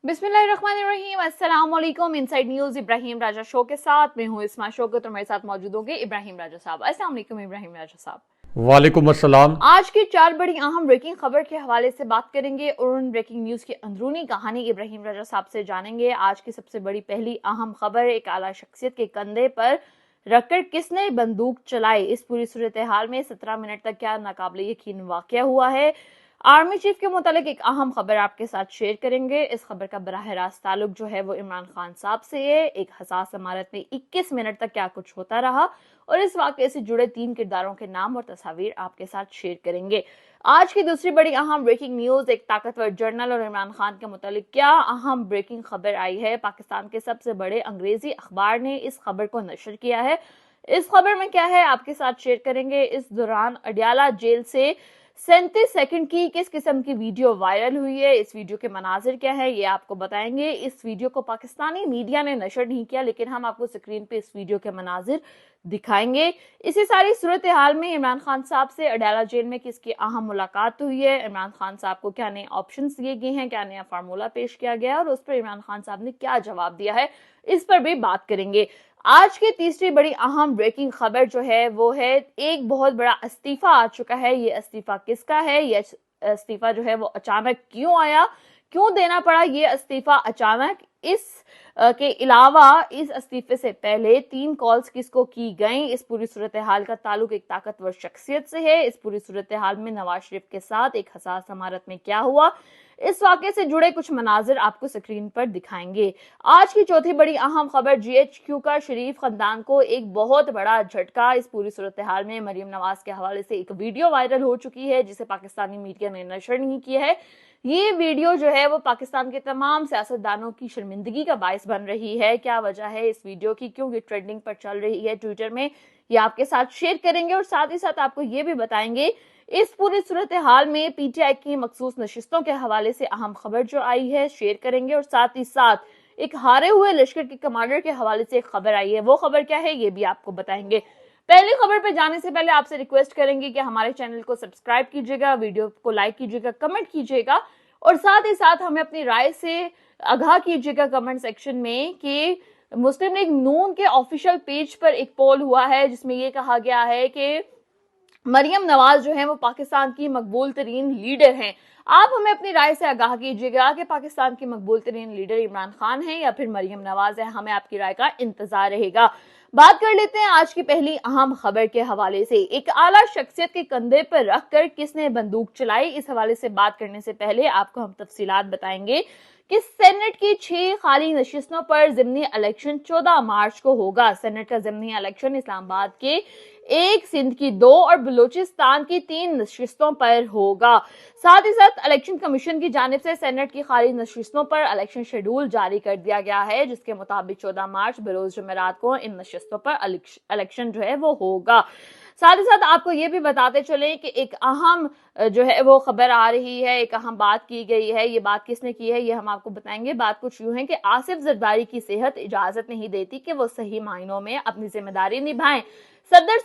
बिस्मिल्लाहिर्रहमानिर्रहीम, अस्सलाम वालेकुम। इनसाइड न्यूज इब्राहिम राजा शो के साथ मैं हूँ इस्मा शौकत और मेरे साथ मौजूद होंगे इब्राहिम राजा साहब। अस्सलाम वालेकुम इब्राहिम राजा साहब। वालेकुम अस्सलाम। आज की 4 बड़ी अहम ब्रेकिंग खबर के हवाले से बात करेंगे और उन ब्रेकिंग न्यूज की अंदरूनी कहानी इब्राहिम राजा साहब से जानेंगे। आज की सबसे बड़ी पहली अहम खबर, एक आला शख्सियत के कंधे पर रखकर किसने बंदूक चलाई, इस पूरी सूरत हाल में 17 मिनट तक क्या नाकाबिले यकीन वाकया हुआ है। आर्मी चीफ के मुतालिक एक अहम खबर आपके साथ शेयर करेंगे। इस खबर का बराह रास्त ताल्लुक जो है वो इमरान खान साहब से है। एक हसास इमारत में 21 मिनट तक क्या कुछ होता रहा और इस वाकये से जुड़े 3 किरदारों के नाम और तस्वीर आपके साथ शेयर करेंगे। आज की दूसरी बड़ी अहम ब्रेकिंग न्यूज, एक ताकतवर जर्नल और इमरान खान के मुतालिक क्या अहम ब्रेकिंग खबर आई है। पाकिस्तान के सबसे बड़े अंग्रेजी अखबार ने इस खबर को नशर किया है। इस खबर में क्या है आपके साथ शेयर करेंगे। इस दौरान अडयाला जेल से 37 सेकंड की किस किस्म की वीडियो वायरल हुई है, इस वीडियो के मनाजिर क्या है ये आपको बताएंगे। इस वीडियो को पाकिस्तानी मीडिया ने नशर नहीं किया, लेकिन हम आपको स्क्रीन पे इस वीडियो के मनाजिर दिखाएंगे। इसी सारी सूरत हाल में इमरान खान साहब से अडयाला जेल में किसकी अहम मुलाकात हुई है, इमरान खान साहब को क्या नए ऑप्शंस दिए गए हैं, क्या नया फार्मूला पेश किया गया और उस पर इमरान खान साहब ने क्या जवाब दिया है, इस पर भी बात करेंगे। आज की तीसरी बड़ी अहम ब्रेकिंग खबर जो है वो है एक बहुत बड़ा इस्तीफा आ चुका है। ये इस्तीफा किसका है, ये इस्तीफा जो है वो अचानक क्यों आया, क्यों देना पड़ा ये इस्तीफा अचानक। इस के अलावा इस इस्तीफे से पहले 3 कॉल्स किसको की गई, इस पूरी सूरत हाल का ताल्लुक एक ताकतवर शख्सियत से है। इस पूरी सूरत हाल में नवाज शरीफ के साथ एक हसास इमारत में क्या हुआ, इस वाकये से जुड़े कुछ मनाजिर आपको स्क्रीन पर दिखाएंगे। आज की चौथी बड़ी अहम खबर, GHQ का शरीफ खानदान को एक बहुत बड़ा झटका। इस पूरी सूरत हाल में मरियम नवाज के हवाले से एक वीडियो वायरल हो चुकी है जिसे पाकिस्तानी मीडिया ने नशर नहीं किया है। ये वीडियो जो है वो पाकिस्तान के तमाम सियासतदानों की शर्मिंदगी का बायस बन रही है। क्या वजह है इस वीडियो की, क्यों ये ट्रेंडिंग पर चल रही है ट्विटर में, ये आपके साथ शेयर करेंगे और साथ ही साथ आपको ये भी बताएंगे इस पूरी सूरत हाल में PTI की मखसूस नशिस्तों के हवाले से अहम खबर जो आई है शेयर करेंगे और साथ ही साथ एक हारे हुए लश्कर के कमांडर के हवाले से एक खबर आई है, वो खबर क्या है ये भी आपको बताएंगे। पहली खबर पर जाने से पहले आपसे रिक्वेस्ट करेंगे कि हमारे चैनल को सब्सक्राइब कीजिएगा, वीडियो को लाइक कीजिएगा, कमेंट कीजिएगा और साथ ही साथ हमें अपनी राय से आगाह कीजिएगा कमेंट सेक्शन में कि मुस्लिम लीग नून के ऑफिशियल पेज पर एक पोल हुआ है जिसमें यह कहा गया है कि मरियम नवाज जो है वो पाकिस्तान की मकबूल तरीन लीडर हैं। आप हमें अपनी राय से आगाह कीजिएगा कि पाकिस्तान की मकबूल तरीन लीडर इमरान खान है या फिर मरियम नवाज है, हमें आपकी राय का इंतजार रहेगा। बात कर लेते हैं आज की पहली अहम खबर के हवाले से। एक आला शख्सियत के कंधे पर रखकर किसने बंदूक चलाई, इस हवाले से बात करने से पहले आपको हम तफसीलात बताएंगे कि सेनेट की 6 खाली नशिस्तों पर ज़िमनी इलेक्शन 14 मार्च को होगा। सेनेट का ज़िमनी इलेक्शन इस्लामाबाद के 1, सिंध की 2 और बलूचिस्तान की 3 नशिस्तों पर होगा। साथ ही साथ इलेक्शन कमीशन की जानिब से सेनेट की खाली नशिस्तों पर इलेक्शन शेड्यूल जारी कर दिया गया है जिसके मुताबिक 14 मार्च बरोज जुमेरात को इन नशिस्तों पर इलेक्शन जो है वो होगा। साथ ही साथ आपको ये भी बताते चलें कि एक अहम जो है वो खबर आ रही है, एक अहम बात की गई है। ये बात किसने की है ये हम आपको बताएंगे। बात कुछ यूं है कि आसिफ जरदारी की सेहत इजाजत नहीं देती कि वो सही मायनों में अपनी जिम्मेदारी निभाएं। सदर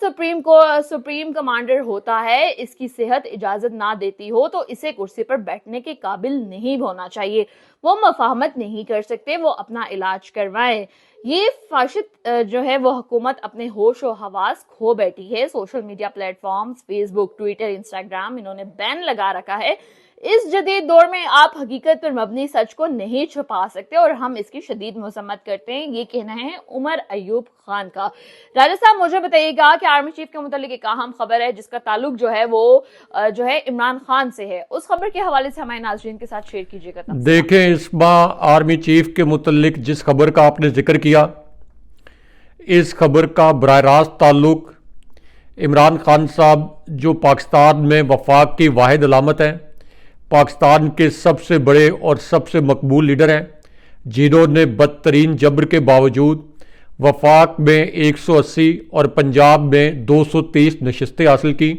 सुप्रीम कमांडर होता है, इसकी सेहत इजाजत ना देती हो तो इसे कुर्सी पर बैठने के काबिल नहीं होना चाहिए, वो मफाहमत नहीं कर सकते, वो अपना इलाज करवाएं। ये फाशिद जो है वो हुकूमत अपने होश और हवास खो बैठी है। Social media platforms Facebook, Twitter, Instagram इन्होंने बैन लगा रखा है। इस जदीद दौर में आप हकीकत पर मबनी सच को नहीं छुपा सकते और हम इसकी शदीद मजम्मत करते हैं, ये कहना है उमर अयूब खान का। राजा साहब मुझे बताइएगा कि आर्मी चीफ के मुतालिक एक अहम खबर है जिसका ताल्लुक जो है वो जो है इमरान खान से है, उस खबर के हवाले से हमारे नाज़रीन के साथ शेयर कीजिएगा। देखें, इस बार आर्मी चीफ के मुतालिक जिस खबर का आपने जिक्र किया, इस खबर का बराह रास्त ताल्लुक इमरान खान साहब जो पाकिस्तान में वफाक की वाहिद अलामत है, पाकिस्तान के सबसे बड़े और सबसे मकबूल लीडर हैं, जिन्होंने बदतरीन जबर के बावजूद वफाक में 180 और पंजाब में 230 नशिस्तें हासिल की।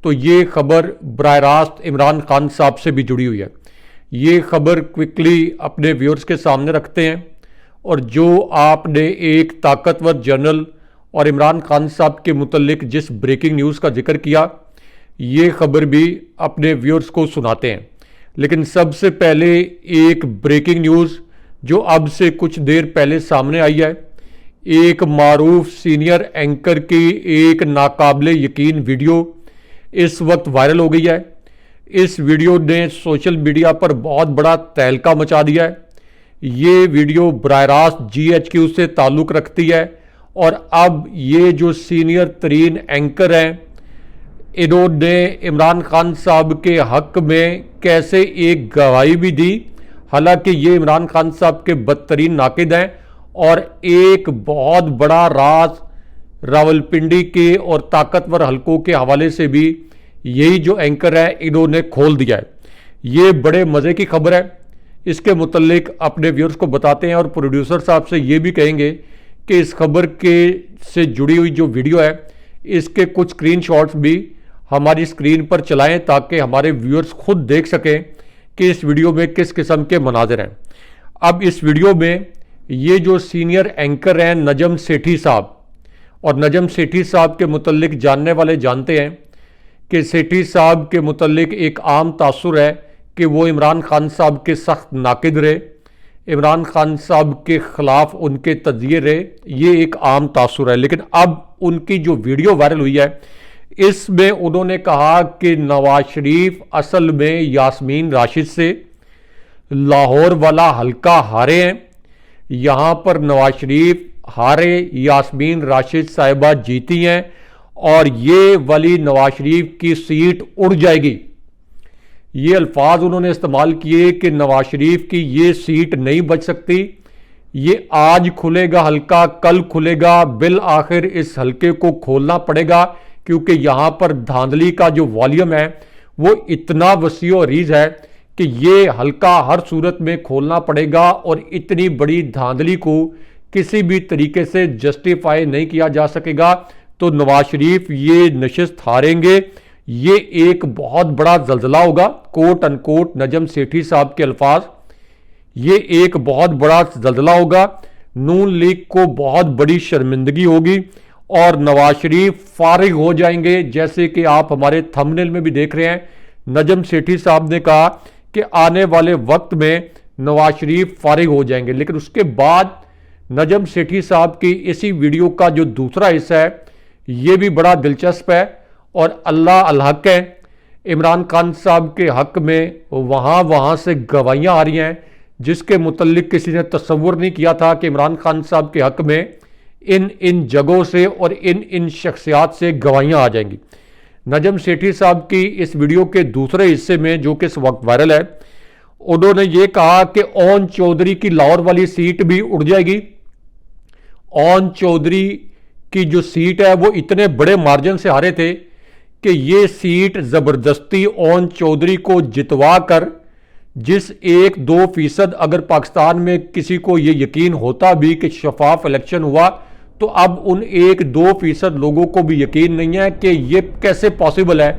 तो ये खबर बराह रास्त इमरान खान साहब से भी जुड़ी हुई है। ये खबर क्विकली अपने व्यूअर्स के सामने रखते हैं और जो आपने एक ताकतवर जर्नल और इमरान खान साहब के मुतल्लिक जिस ब्रेकिंग न्यूज़ का जिक्र किया, ये खबर भी अपने व्यूअर्स को सुनाते हैं। लेकिन सबसे पहले एक ब्रेकिंग न्यूज़ जो अब से कुछ देर पहले सामने आई है। एक मारूफ सीनियर एंकर की एक नाकाबिले यकीन वीडियो इस वक्त वायरल हो गई है। इस वीडियो ने सोशल मीडिया पर बहुत बड़ा तहलका मचा दिया है। ये वीडियो बराह रास्त GHQ से ताल्लुक़ रखती है और अब ये जो सीनियर तरीन एंकर हैं, इन्होंने इमरान खान साहब के हक में कैसे एक गवाही भी दी, हालांकि ये इमरान खान साहब के बदतरीन नाकिद हैं। और एक बहुत बड़ा राज रावलपिंडी के और ताकतवर हलकों के हवाले से भी यही जो एंकर है इन्होंने खोल दिया है। ये बड़े मज़े की खबर है, इसके मुतल्लिक अपने व्यूअर्स को बताते हैं और प्रोड्यूसर साहब से ये भी कहेंगे कि इस खबर के से जुड़ी हुई जो वीडियो है इसके कुछ स्क्रीनशॉट्स भी हमारी स्क्रीन पर चलाएं ताकि हमारे व्यूअर्स खुद देख सकें कि इस वीडियो में किस किस्म के मनाजिर हैं। अब इस वीडियो में ये जो सीनियर एंकर हैं नजम सेठी साहब, और नजम सेठी साहब के मुतल्लिक जानने वाले जानते हैं कि सेठी साहब के मुतल्लिक एक आम तासुर है कि वो इमरान खान साहब के सख्त नाकिद रहे, इमरान खान साहब के ख़िलाफ़ उनके तजिए रहे, ये एक आम तासुर है। लेकिन अब उनकी जो वीडियो वायरल हुई है इसमें उन्होंने कहा कि नवाज शरीफ असल में यास्मीन राशिद से लाहौर वाला हल्का हारे हैं, यहाँ पर नवाज शरीफ हारे, यास्मीन राशिद साहिबा जीती हैं और ये वाली नवाज शरीफ की सीट उड़ जाएगी। ये अल्फाज उन्होंने इस्तेमाल किए कि नवाज शरीफ की ये सीट नहीं बच सकती, ये आज खुलेगा हल्का कल खुलेगा, बिल आखिर इस हल्के को खोलना पड़ेगा क्योंकि यहाँ पर धांधली का जो वॉल्यूम है वो इतना वसी और रीज है कि ये हल्का हर सूरत में खोलना पड़ेगा और इतनी बड़ी धांधली को किसी भी तरीके से जस्टिफाई नहीं किया जा सकेगा। तो नवाज शरीफ ये नशिस्त हारेंगे, ये एक बहुत बड़ा जल्जला होगा, कोट अनकोट नजम सेठी साहब के अल्फाज, ये एक बहुत बड़ा जल्जला होगा, नून लीग को बहुत बड़ी शर्मिंदगी होगी और नवाज शरीफ फारिग हो जाएंगे। जैसे कि आप हमारे थंबनेल में भी देख रहे हैं, नजम सेठी साहब ने कहा कि आने वाले वक्त में नवाज शरीफ फारिग हो जाएंगे। लेकिन उसके बाद नजम सेठी साहब की इसी वीडियो का जो दूसरा हिस्सा है ये भी बड़ा दिलचस्प है और अल्लाह अलहक है। इमरान खान साहब के हक में वहाँ से गवाहियाँ आ रही हैं जिसके मुतल्लिक किसी ने तसव्वुर नहीं किया था कि इमरान खान साहब के हक में इन जगहों से और इन शख्सियात से गवाहियाँ आ जाएंगी। नजम सेठी साहब की इस वीडियो के दूसरे हिस्से में जो कि इस वक्त वायरल है, उन्होंने ये कहा कि ओन चौधरी की लाहौर वाली सीट भी उड़ जाएगी। ओन चौधरी की जो सीट है वो इतने बड़े मार्जिन से हारे थे कि ये सीट ज़बरदस्ती ओन चौधरी को जितवा कर, जिस 1-2% अगर पाकिस्तान में किसी को ये यकीन होता भी कि शफाफ इलेक्शन हुआ तो अब उन 1-2% लोगों को भी यकीन नहीं है कि ये कैसे पॉसिबल है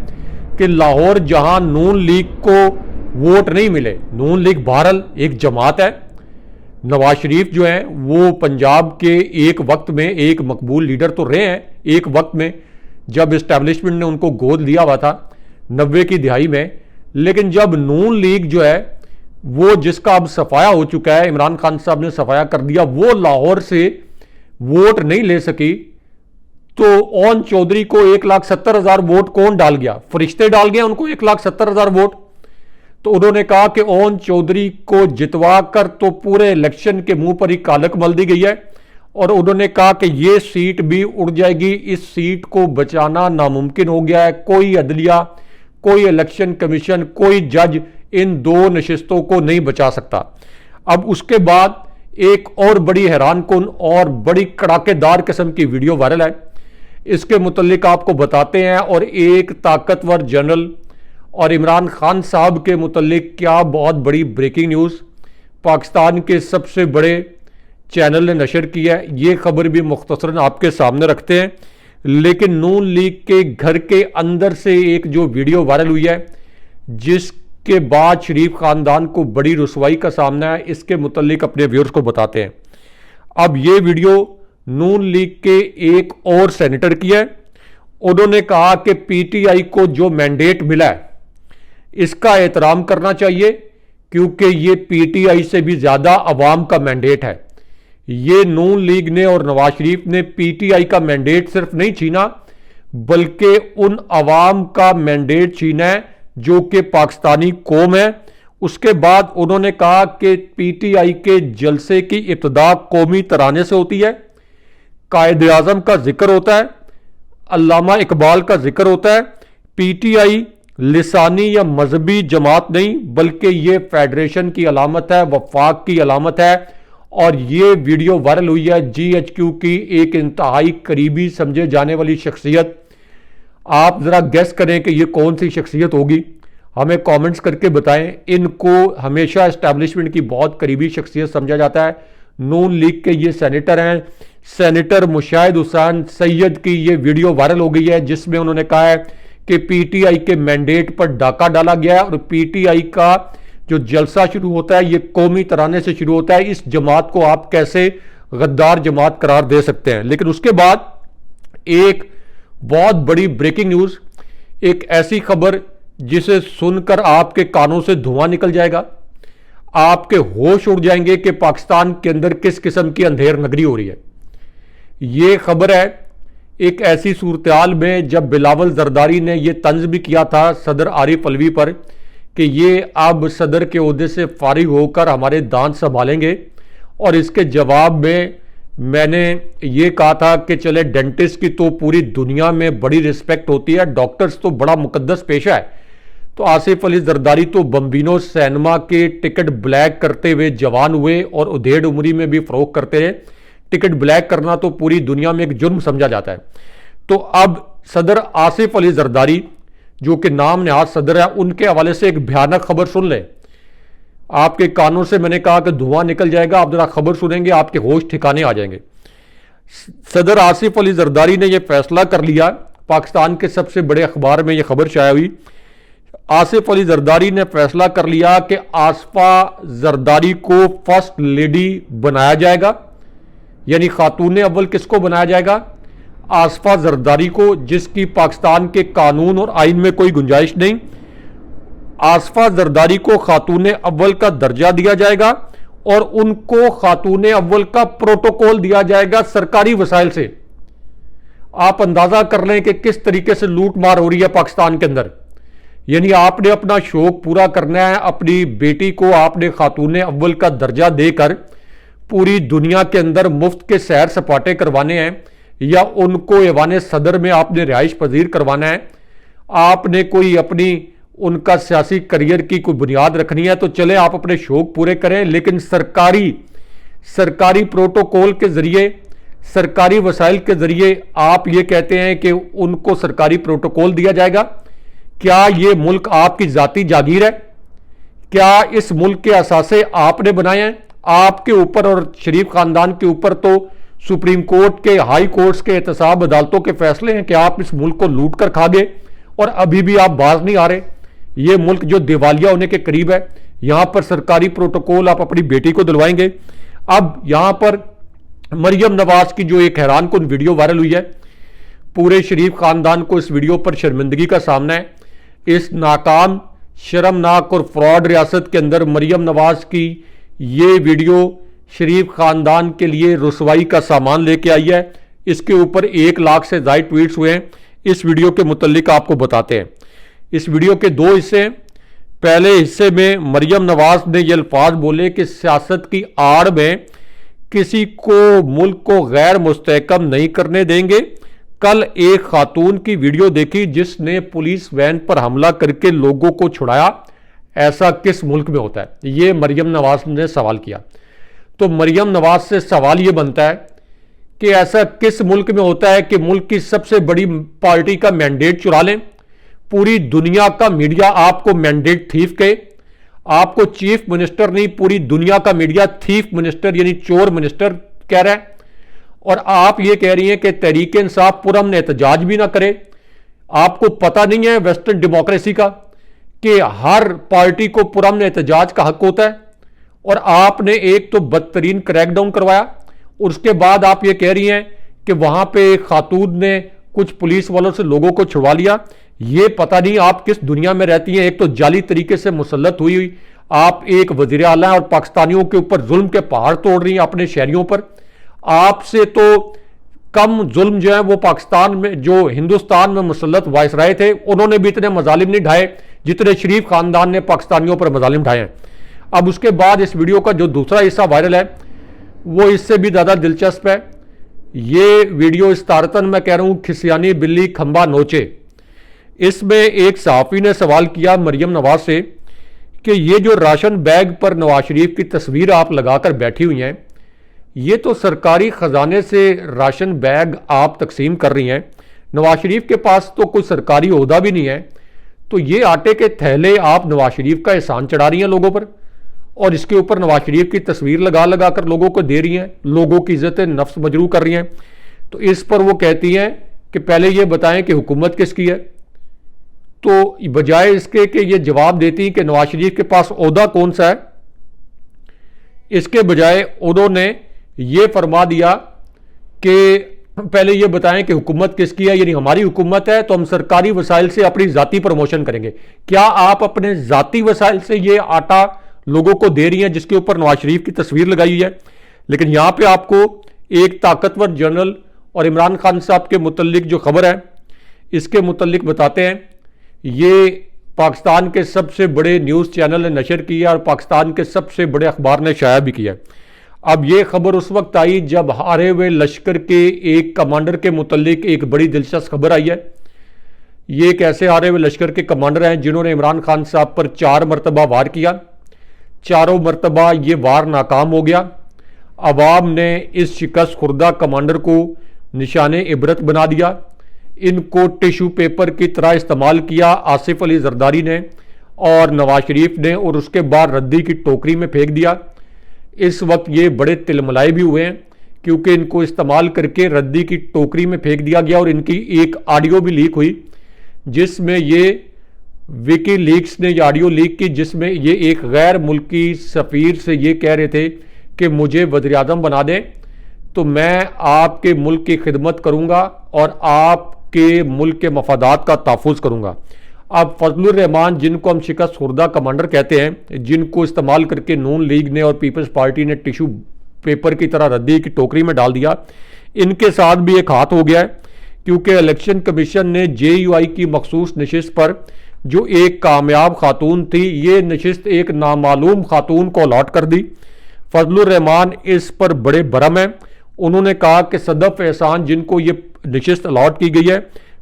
कि लाहौर जहां नून लीग को वोट नहीं मिले, नून लीग बहरहाल एक जमात है, नवाज शरीफ जो हैं वो पंजाब के एक वक्त में एक मकबूल लीडर तो रहे हैं, एक वक्त में जब इस्टेब्लिशमेंट ने उनको गोद लिया हुआ था 90 की दिहाई में। लेकिन जब नून लीग जो है वो जिसका अब सफाया हो चुका है, इमरान खान साहब ने सफाया कर दिया, वो लाहौर से वोट नहीं ले सकी तो ओन चौधरी को 1,70,000 वोट कौन डाल गया? फरिश्ते डाल गए उनको 1,70,000 वोट। तो उन्होंने कहा कि ओन चौधरी को जितवा कर तो पूरे इलेक्शन के मुंह पर ही कालक मल दी गई है और उन्होंने कहा कि ये सीट भी उड़ जाएगी, इस सीट को बचाना नामुमकिन हो गया है। कोई अदलिया, कोई इलेक्शन कमीशन, कोई जज इन 2 नशिस्तों को नहीं बचा सकता। अब उसके बाद एक और बड़ी हैरानकुन और बड़ी कड़ाकेदार किस्म की वीडियो वायरल है, इसके मुतल्लिक आपको बताते हैं। और एक ताकतवर जनरल और इमरान खान साहब के मुतल्लिक क्या बहुत बड़ी ब्रेकिंग न्यूज़ पाकिस्तान के सबसे बड़े चैनल ने नशर की है। ये खबर भी मुख्तसरन आपके सामने रखते हैं। लेकिन नून लीग के घर के अंदर से एक जो वीडियो वायरल हुई है जिसके बाद शरीफ खानदान को बड़ी रुसवाई का सामना है, इसके मुतल्लिक अपने व्यूअर्स को बताते हैं। अब ये वीडियो नून लीग के एक और सेनेटर की है। उन्होंने कहा कि पीटीआई को जो मैंडेट मिला है, इसका एहतराम करना चाहिए, क्योंकि ये पीटीआई से भी ज्यादा अवाम का मैंडेट है। ये नून लीग ने और नवाज शरीफ ने पीटीआई का मैंडेट सिर्फ नहीं छीना, बल्कि उन अवाम का मैंडेट छीना है जो कि पाकिस्तानी कौम है। उसके बाद उन्होंने कहा कि पीटीआई के जलसे की इब्तिदा कौमी तराने से होती है, कायदे आजम का जिक्र होता है, अल्लामा इकबाल का जिक्र होता है। पीटीआई लिसानी या मजहबी जमात नहीं, बल्कि ये फेडरेशन की अलामत है, वफाक की अलामत है। और ये वीडियो वायरल हुई है जीएचक्यू की एक इंतहाई करीबी समझे जाने वाली शख्सियत। आप जरा गेस करें कि ये कौन सी शख्सियत होगी, हमें कमेंट्स करके बताएं। इनको हमेशा एस्टैब्लिशमेंट की बहुत करीबी शख्सियत समझा जाता है। नून लीग के ये सेनेटर हैं, सेनेटर मुशाहिद हुसैन सैयद की ये वीडियो वायरल हो गई है, जिसमें उन्होंने कहा है कि पीटीआई के मैंडेट पर डाका डाला गया है और पीटीआई का जो जलसा शुरू होता है ये कौमी तराने से शुरू होता है। इस जमात को आप कैसे गद्दार जमात करार दे सकते हैं। लेकिन उसके बाद एक बहुत बड़ी ब्रेकिंग न्यूज, एक ऐसी खबर जिसे सुनकर आपके कानों से धुआं निकल जाएगा, आपके होश उड़ जाएंगे कि पाकिस्तान के अंदर किस किस्म की अंधेर नगरी हो रही है। यह खबर है एक ऐसी सूरत में जब बिलावल जरदारी ने यह तंज भी किया था सदर आरिफ अलवी पर कि ये अब सदर के ओहदे से फारिग होकर हमारे दांत संभालेंगे, और इसके जवाब में मैंने ये कहा था कि चले डेंटिस्ट की तो पूरी दुनिया में बड़ी रिस्पेक्ट होती है, डॉक्टर्स तो बड़ा मुकद्दस पेशा है। तो आसिफ अली जरदारी तो बम्बिनो सिनेमा के टिकट ब्लैक करते हुए जवान हुए और उधेड़ उम्री में भी फरोख्त करते रहे। टिकट ब्लैक करना तो पूरी दुनिया में एक जुर्म समझा जाता है। तो अब सदर आसिफ अली जरदारी जो कि नाम नहाज सदर है, उनके हवाले से एक भयानक खबर सुन लें। आपके कानों से मैंने कहा कि धुआं निकल जाएगा, आप जरा खबर सुनेंगे आपके होश ठिकाने आ जाएंगे। सदर आसिफ अली जरदारी ने यह फैसला कर लिया, पाकिस्तान के सबसे बड़े अखबार में यह खबर शाया हुई। आसिफ अली जरदारी ने फैसला कर लिया कि आसफा जरदारी को फर्स्ट लेडी बनाया जाएगा, यानी खातून अव्वल किसको बनाया जाएगा? आसफा जरदारी को, जिसकी पाकिस्तान के कानून और आइन में कोई गुंजाइश नहीं। आसफा जरदारी को खातून अव्वल का दर्जा दिया जाएगा और उनको खातून अव्वल का प्रोटोकॉल दिया जाएगा सरकारी वसाइल से। आप अंदाजा कर लें कि किस तरीके से लूट मार हो रही है पाकिस्तान के अंदर। यानी आपने अपना शौक पूरा करना है, अपनी बेटी को आपने खातून अव्वल का दर्जा देकर पूरी दुनिया के अंदर मुफ्त के सैर सपाटे करवाने हैं, या उनको ऐवान सदर में आपने रिहाइश पजीर करवाना है, आपने कोई अपनी उनका सियासी करियर की कोई बुनियाद रखनी है, तो चले आप अपने शौक पूरे करें। लेकिन सरकारी प्रोटोकॉल के जरिए, सरकारी वसाइल के जरिए आप ये कहते हैं कि उनको सरकारी प्रोटोकॉल दिया जाएगा। क्या ये मुल्क आपकी जाती जागीर है? क्या इस मुल्क के असासे आपने बनाए हैं? आपके ऊपर और शरीफ खानदान के ऊपर तो सुप्रीम कोर्ट के, हाई कोर्ट्स के, एहतसाब अदालतों के फैसले हैं कि आप इस मुल्क को लूट कर खा गए और अभी भी आप बाज नहीं आ रहे। ये मुल्क जो दिवालिया होने के करीब है, यहां पर सरकारी प्रोटोकॉल आप अपनी बेटी को दिलवाएंगे। अब यहां पर मरियम नवाज की जो एक हैरानकुन वीडियो वायरल हुई है, पूरे शरीफ खानदान को इस वीडियो पर शर्मिंदगी का सामना है। इस नाकाम, शर्मनाक और फ्रॉड रियासत के अंदर मरियम नवाज की ये वीडियो शरीफ खानदान के लिए रुसवाई का सामान लेके आई है। इसके ऊपर 1 लाख से ज्यादा ट्वीट्स हुए हैं। इस वीडियो के मुतालिक आपको बताते हैं। इस वीडियो के 2 हिस्से हैं। पहले हिस्से में मरियम नवाज ने ये अल्फाज बोले कि सियासत की आड़ में किसी को मुल्क को गैर मुस्तहकम नहीं करने देंगे। कल एक खातून की वीडियो देखी जिसने पुलिस वैन पर हमला करके लोगों को छुड़ाया। ऐसा किस मुल्क में होता है? ये मरियम नवाज ने सवाल किया। तो मरियम नवाज से सवाल यह बनता है कि ऐसा किस मुल्क में होता है कि मुल्क की सबसे बड़ी पार्टी का मैंडेट चुरा लें? पूरी दुनिया का मीडिया आपको मैंडेट थीफ कहे। आपको चीफ मिनिस्टर नहीं, पूरी दुनिया का मीडिया थीफ मिनिस्टर यानी चोर मिनिस्टर कह रहा है। और आप ये कह रही हैं कि तहरीक इंसाफ पुरअमन एहतजाज भी ना करे। आपको पता नहीं है वेस्टर्न डेमोक्रेसी का कि हर पार्टी को पुरअमन एहतजाज का हक होता है, और आपने एक तो बदतरीन क्रैकडाउन करवाया, उसके बाद आप ये कह रही हैं कि वहां पे एक खातून ने कुछ पुलिस वालों से लोगों को छुड़वा लिया। ये पता नहीं आप किस दुनिया में रहती हैं। एक तो जाली तरीके से मुसल्लत हुई आप एक वजीर आला और पाकिस्तानियों के ऊपर जुल्म के पहाड़ तोड़ रही हैं अपने शहरियों पर। आपसे तो कम जुल्म जो है वो पाकिस्तान में, जो हिंदुस्तान में मुसल्लत वायसराय थे, उन्होंने भी इतने मजालिम नहीं ढाए जितने शरीफ खानदान ने पाकिस्तानियों पर मजालिम ढाए हैं। अब उसके बाद इस वीडियो का जो दूसरा हिस्सा वायरल है वो इससे भी ज़्यादा दिलचस्प है। ये वीडियो इस तारतन मैं कह रहा हूँ खिसियानी बिल्ली खंबा नोचे। इसमें एक सहाफ़ी ने सवाल किया मरियम नवाज से कि ये जो राशन बैग पर नवाज शरीफ की तस्वीर आप लगाकर बैठी हुई हैं, ये तो सरकारी ख़जाने से राशन बैग आप तकसीम कर रही हैं, नवाज शरीफ के पास तो कोई सरकारी ओहदा भी नहीं है, तो ये आटे के थैले आप नवाज शरीफ का एहसान चढ़ा रही हैं लोगों पर और इसके ऊपर नवाज शरीफ की तस्वीर लगा लगा कर लोगों को दे रही हैं, लोगों की इज्जत नफ्स मजरू कर रही हैं। तो इस पर वो कहती हैं कि पहले ये बताएं कि हुकूमत किसकी है। तो बजाय इसके कि ये जवाब देती कि नवाज शरीफ के पास ओहदा कौन सा है, इसके बजाय उन्होंने ये फरमा दिया कि पहले ये बताएं कि हुकूमत किसकी है, यानी हमारी हुकूमत है तो हम सरकारी वसाइल से अपनी जाती प्रमोशन करेंगे। क्या आप अपने जाती वसाइल से ये आटा लोगों को दे रही हैं जिसके ऊपर नवाज शरीफ की तस्वीर लगाई हुई है? लेकिन यहां पे आपको एक ताकतवर जनरल और इमरान खान साहब के मुतल्लिक जो खबर है इसके मुतल्लिक बताते हैं। ये पाकिस्तान के सबसे बड़े न्यूज़ चैनल ने नशर किया और पाकिस्तान के सबसे बड़े अखबार ने शाया भी किया। अब ये खबर उस वक्त आई जब हारे हुए लश्कर के एक कमांडर के मुतल्लिक एक बड़ी दिलचस्प खबर आई है। ये एक ऐसे हारे हुए लश्कर के कमांडर हैं जिन्होंने इमरान खान साहब पर 4 मरतबा वार किया, चारों मरतबा ये वार नाकाम हो गया। अवाम ने इस शिकस्त खुर्दा कमांडर को निशाने इबरत बना दिया, इनको टिश्यू पेपर की तरह इस्तेमाल किया आसिफ अली जरदारी ने और नवाज शरीफ ने, और उसके बाद रद्दी की टोकरी में फेंक दिया। इस वक्त ये बड़े तिलमलाए भी हुए हैं क्योंकि इनको इस्तेमाल करके रद्दी की टोकरी में फेंक दिया गया और इनकी एक ऑडियो भी लीक हुई जिसमें ये विकी लीक्स ने ऑडियो लीक की जिसमें ये एक गैर मुल्की सफ़ीर से ये कह रहे थे कि मुझे वज़ीर-ए-आज़म बना दें तो मैं आपके मुल्क की खिदमत करूंगा और आपके मुल्क के मफादात का तहफ़्फ़ुज़ करूंगा। अब फजलुर रहमान जिनको हम शिकस्त खुर्दा कमांडर कहते हैं, जिनको इस्तेमाल करके नून लीग ने और पीपल्स पार्टी ने टिश्यू पेपर की तरह रद्दी की टोकरी में डाल दिया, इनके साथ भी एक हाथ हो गया है क्योंकि इलेक्शन कमीशन ने JUI की मखसूस नशिस्त पर जो एक कामयाब खातून थी, ये नशिस्त एक नामालूम खातून को अलॉट कर दी। फजलुर रहमान इस पर बड़े बरम हैं। उन्होंने कहा कि सदफ एहसान जिनको ये नशिस्त अलॉट की गई है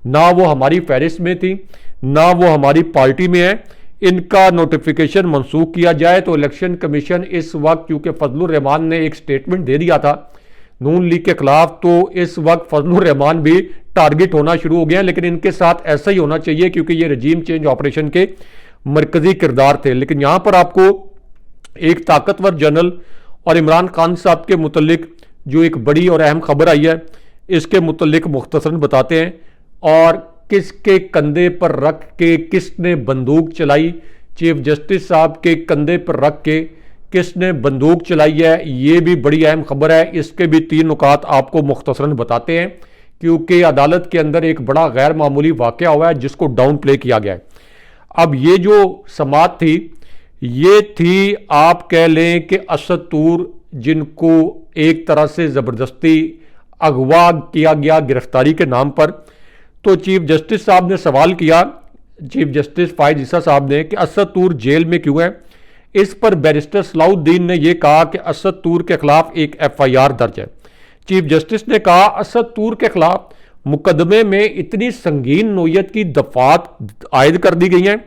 ना वो हमारी फहरिस्त में थी ना वो हमारी पार्टी में है, इनका नोटिफिकेशन मनसूख किया जाए। तो इलेक्शन कमीशन इस वक्त, क्योंकि फजलुर रहमान ने एक स्टेटमेंट दे दिया था नून लीग के खिलाफ, तो इस वक्त फजलुर रहमान भी टारगेट होना शुरू हो गया। लेकिन इनके साथ ऐसा ही होना चाहिए क्योंकि ये रजीम चेंज ऑपरेशन के मरकजी किरदार थे। लेकिन यहां पर आपको एक ताकतवर जनरल और इमरान खान साहब के मुतल्लिक जो एक बड़ी और अहम खबर आई है इसके मुतल्लिक मुख्तसरन बताते हैं और किसके कंधे पर रख के किसने बंदूक चलाई, चीफ जस्टिस साहब के कंधे पर रख के किसने बंदूक चलाई है, ये भी बड़ी अहम खबर है। इसके भी 3 नुकात आपको मुख्तसरन बताते हैं क्योंकि अदालत के अंदर एक बड़ा गैर मामूली वाक़या हुआ है जिसको डाउन प्ले किया गया है। अब ये जो समात थी ये थी, आप कह लें कि असद तूर, जिनको एक तरह से ज़बरदस्ती अगवा किया गया गिरफ्तारी के नाम पर। तो चीफ जस्टिस साहब ने सवाल किया, चीफ जस्टिस फायद ईसा साहब ने, कि असद तूर जेल में क्यों है। इस पर बैरिस्टर सलाउद्दीन ने यह कहा कि असद तूर के खिलाफ एक FIR दर्ज है। चीफ जस्टिस ने कहा असद तूर के खिलाफ मुकदमे में इतनी संगीन नोयत की दफात आयद कर दी गई हैं,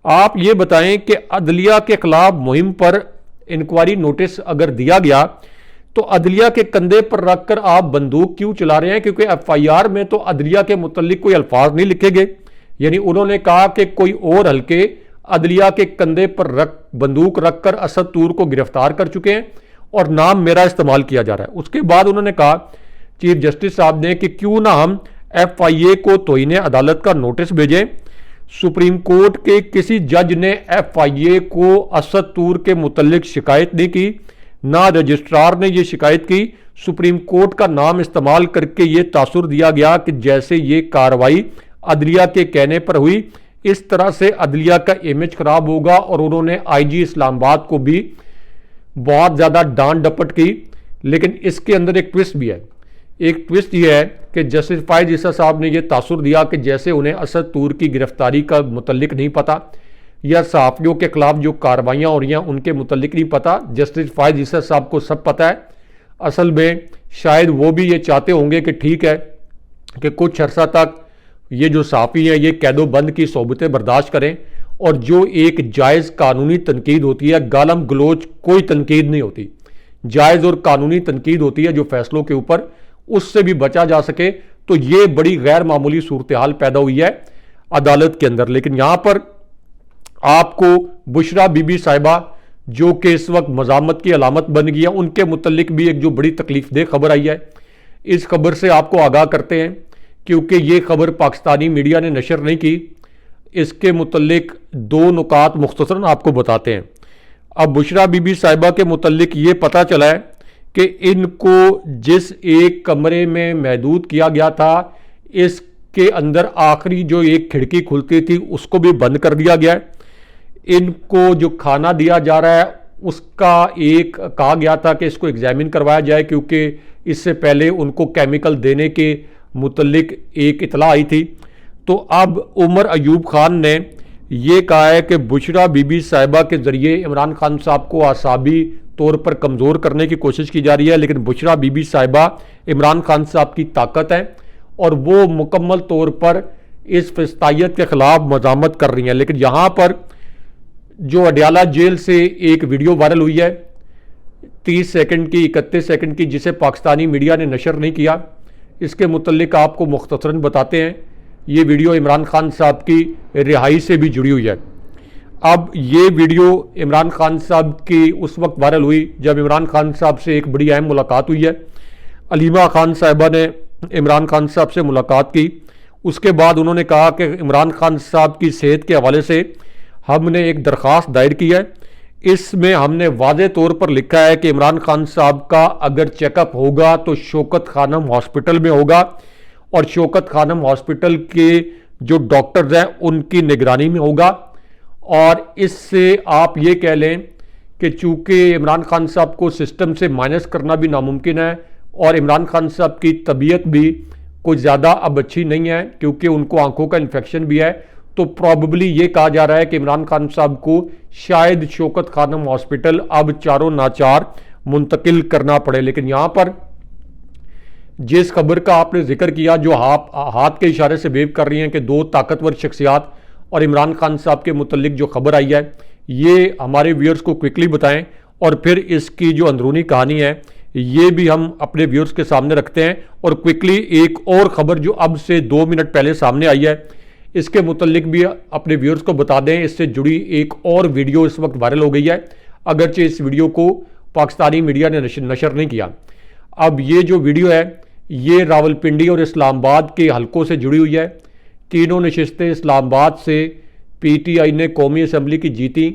आप ये बताएं कि अदलिया के खिलाफ मुहिम पर इंक्वायरी नोटिस अगर दिया गया तो अदलिया के कंधे पर रखकर आप बंदूक क्यों चला रहे हैं, क्योंकि FIR में तो अदलिया के मुतल्लिक कोई अल्फाज नहीं लिखे गए। यानी उन्होंने कहा कि कोई और हल्के अदलिया के कंधे पर बंदूक रखकर असद तूर को गिरफ्तार कर चुके हैं और नाम मेरा इस्तेमाल किया जा रहा है। उसके बाद उन्होंने कहा चीफ जस्टिस साहब ने कि क्यों ना हम FIA को तोहीने अदालत का नोटिस भेजें। सुप्रीम कोर्ट के किसी जज ने FIA को असद तूर के मुतल्लिक शिकायत नहीं की, ना रजिस्ट्रार ने यह शिकायत की। सुप्रीम कोर्ट का नाम इस्तेमाल करके ये तासुर दिया गया कि जैसे ये कार्रवाई अदलिया के कहने पर हुई। इस तरह से अदलिया का इमेज खराब होगा और उन्होंने आईजी इस्लामाबाद को भी बहुत ज़्यादा डांट डपट की। लेकिन इसके अंदर एक ट्विस्ट भी है। एक ट्विस्ट ये है कि जस्टिस फायज ईसा साहब ने यह तासुर दिया कि जैसे उन्हें असद तूर की गिरफ्तारी का मुतल्लिक नहीं पता या सहाफ़ियों के खिलाफ जो कार्रवाइयाँ हो रही हैं उनके मुतल्लिक नहीं पता। जस्टिस फायज ईसा साहब को सब पता है। असल में शायद वो भी ये चाहते होंगे कि ठीक है कि कुछ अर्सा तक ये जो सहाफ़ी हैं ये कैदो बंद की सोबतें बर्दाश्त करें, और जो एक जायज़ कानूनी तनकीद होती है, गालम गलोच कोई तनकीद नहीं होती, जायज़ और कानूनी तनकीद होती है जो फैसलों के ऊपर, उससे भी बचा जा सके। तो ये बड़ी गैर मामूली सूरत हाल पैदा हुई है अदालत के अंदर। लेकिन यहां पर आपको बुशरा बीबी साहिबा जो कि इस वक्त मजामत की अलामत बन गई है, उनके मुतल्लिक भी एक जो बड़ी तकलीफ दे खबर आई है, इस खबर से आपको आगाह करते हैं क्योंकि ये खबर पाकिस्तानी मीडिया ने नशर नहीं की। इसके मुतल्लिक दो नुकात मुख्तसरन आपको बताते हैं। अब बुशरा बीबी साहिबा के मुतल्लिक ये पता चला है कि इनको जिस एक कमरे में महदूद किया गया था, इसके अंदर आखिरी जो एक खिड़की खुलती थी उसको भी बंद कर दिया गया है। इनको जो खाना दिया जा रहा है उसका एक कहा गया था कि इसको एग्जामिन करवाया जाए क्योंकि इससे पहले उनको केमिकल देने के मुतल्लिक एक इतला आई थी। तो अब उमर अयूब खान ने ये कहा है कि बुशरा बीबी साहिबा के ज़रिए इमरान खान साहब को आसाबी तौर पर कमज़ोर करने की कोशिश की जा रही है, लेकिन बुशरा बीबी साहिबा इमरान खान साहब की ताकत है और वो मुकम्मल तौर पर इस फिस्तायत के ख़िलाफ़ मज़ामत कर रही हैं। लेकिन यहाँ पर जो अडयाला जेल से एक वीडियो वायरल हुई है 30 सेकंड की 31 सेकंड की, जिसे पाकिस्तानी मीडिया ने नशर नहीं किया, इसके मुतल्लिक आपको मुख्तसरन बताते हैं। ये वीडियो इमरान खान साहब की रिहाई से भी जुड़ी हुई है। अब ये वीडियो इमरान खान साहब की उस वक्त वायरल हुई जब इमरान खान साहब से एक बड़ी अहम मुलाकात हुई है। अलीमा खान साहिबा ने इमरान खान साहब से मुलाकात की। उसके बाद उन्होंने कहा कि इमरान खान साहब की सेहत के हवाले से हमने एक दरख्वास्त दायर की है। इसमें हमने वाज़े तौर पर लिखा है कि इमरान खान साहब का अगर चेकअप होगा तो शौकत खानम हॉस्पिटल में होगा और शौकत खानम हॉस्पिटल के जो डॉक्टर्स हैं उनकी निगरानी में होगा। और इससे आप ये कह लें कि चूँकि इमरान खान साहब को सिस्टम से माइनस करना भी नामुमकिन है और इमरान खान साहब की तबीयत भी कोई ज़्यादा अब अच्छी नहीं है क्योंकि उनको आंखों का इन्फेक्शन भी है, तो प्रॉबली ये कहा जा रहा है कि इमरान खान साहब को शायद शौकत खानम हॉस्पिटल अब चारों नाचार मुंतकिल करना पड़े। लेकिन यहाँ पर जिस खबर का आपने जिक्र किया जो हाथ के इशारे से वेव कर रही हैं कि दो ताकतवर शख्सियात और इमरान खान साहब के मुतल्लिक जो खबर आई है, ये हमारे व्यूअर्स को क्विकली बताएं और फिर इसकी जो अंदरूनी कहानी है ये भी हम अपने व्यूअर्स के सामने रखते हैं। और क्विकली एक और खबर जो अब से 2 मिनट पहले सामने आई है इसके मुतल्लिक भी अपने व्यूअर्स को बता दें। इससे जुड़ी एक और वीडियो इस वक्त वायरल हो गई है, अगरचे इस वीडियो को पाकिस्तानी मीडिया ने नशर नहीं किया। अब ये जो वीडियो है ये रावलपिंडी और इस्लामाबाद के हलकों से जुड़ी हुई है। तीनों नशिस्तें इस्लामाबाद से पीटीआई ने कौमी असम्बली की जीती,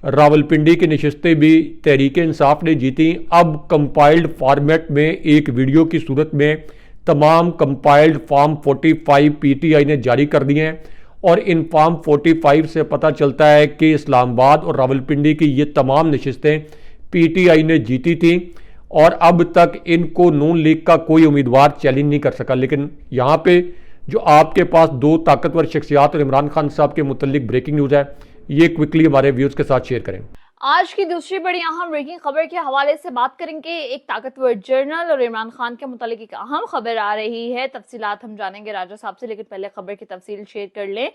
रावलपिंडी की नशिस्तें भी तहरीक इंसाफ ने जीती। अब कंपाइल्ड फॉर्मेट में एक वीडियो की सूरत में तमाम कंपाइल्ड फॉर्म 45 पीटीआई ने जारी कर दिए हैं और इन फॉर्म 45 से पता चलता है कि इस्लामाबाद और रावलपिंडी की ये तमाम नशिस्तें पीटीआई ने जीती थी और अब तक इनको नून लीग का कोई उम्मीदवार चैलेंज नहीं कर सका। लेकिन यहाँ पे जो आपके पास दो ताकतवर शख्सियात और इमरान खान साहब के मुतल्लिक ब्रेकिंग न्यूज़ है, ये क्विकली हमारे व्यूअर्स के साथ शेयर करें। आज की दूसरी बड़ी अहम ब्रेकिंग खबर के हवाले से बात करेंगे। एक ताकतवर जर्नल और इमरान खान के मुतालिक एक अहम खबर आ रही है, तफसीलात हम जानेंगे राजा साहब से। लेकिन पहले खबर की तफसील शेयर कर लें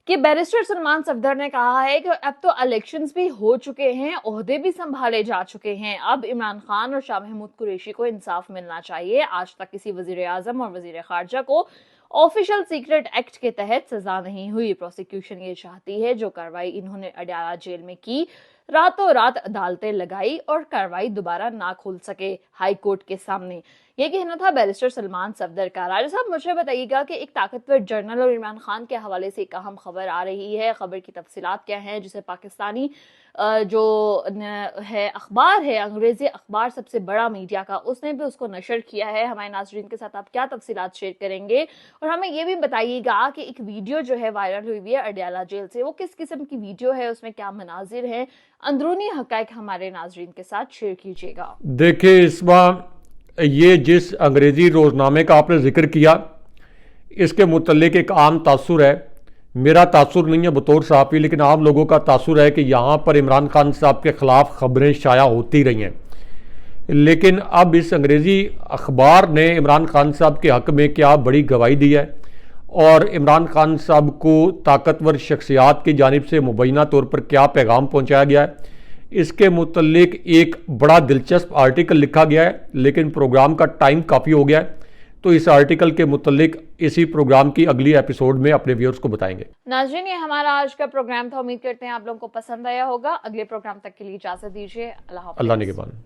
कि बैरिस्टर सलमान सफदर ने कहा है कि अब तो इलेक्शंस भी हो चुके हैं, ओहदे भी संभाले जा चुके हैं, अब इमरान खान और शाह महमूद कुरैशी को इंसाफ मिलना चाहिए। आज तक किसी वजीर आजम और वजीर खारजा को ऑफिशियल सीक्रेट एक्ट के तहत सजा नहीं हुई। प्रोसिक्यूशन ये चाहती है जो कार्रवाई इन्होंने अडयाला जेल में की, रातों रात अदालतें लगाई और कार्रवाई दोबारा ना खोल सके हाई कोर्ट के सामने। ये कहना था बैरिस्टर सलमान सफदर का। राजा साहब मुझे बताइएगा कि एक ताकतवर जर्नल और इमरान खान के हवाले से एक अहम खबर आ रही है, खबर की तफसीलात क्या हैं जिसे पाकिस्तानी जो है अखबार है, अंग्रेजी अखबार सबसे बड़ा मीडिया का, उसने भी उसको नशर किया है। हमारे नाज़रीन के साथ आप क्या तफसीलात शेयर करेंगे, और हमें ये भी बताइएगा कि एक वीडियो जो है वायरल हुई है अडयाला जेल से, वो किस किस्म की वीडियो है, उसमें क्या मनाजिर हैं, अंदरूनी हक़ाइक़ हमारे नाज़रीन के साथ शेयर कीजिएगा। देखिए, इस बार ये जिस अंग्रेज़ी रोज़नामे का आपने जिक्र किया, इसके मुतल्लिक एक आम तासुर है, मेरा तासुर नहीं है बतौर सहाफ़ी, लेकिन आम लोगों का तासुर है कि यहाँ पर इमरान खान साहब के ख़िलाफ़ ख़बरें शाया होती रही हैं, लेकिन अब इस अंग्रेज़ी अखबार ने इमरान खान साहब के हक़ में क्या बड़ी गवाही दी है और इमरान खान साहब को ताकतवर शख्सियात की जानिब से मुबैना तौर पर क्या पैगाम पहुँचाया गया है, इसके मुतल्लिक एक बड़ा दिलचस्प आर्टिकल लिखा गया है, लेकिन प्रोग्राम का टाइम काफ़ी हो गया है, तो इस आर्टिकल के मुतल्लिक इसी प्रोग्राम की अगली एपिसोड में अपने व्यूअर्स को बताएंगे। नाज़रीन, ये हमारा आज का प्रोग्राम था। उम्मीद करते हैं आप लोगों को पसंद आया होगा। अगले प्रोग्राम तक के लिए इजाज़त दीजिए। अल्लाह हाफ़िज़। अल्लाह निगहबान।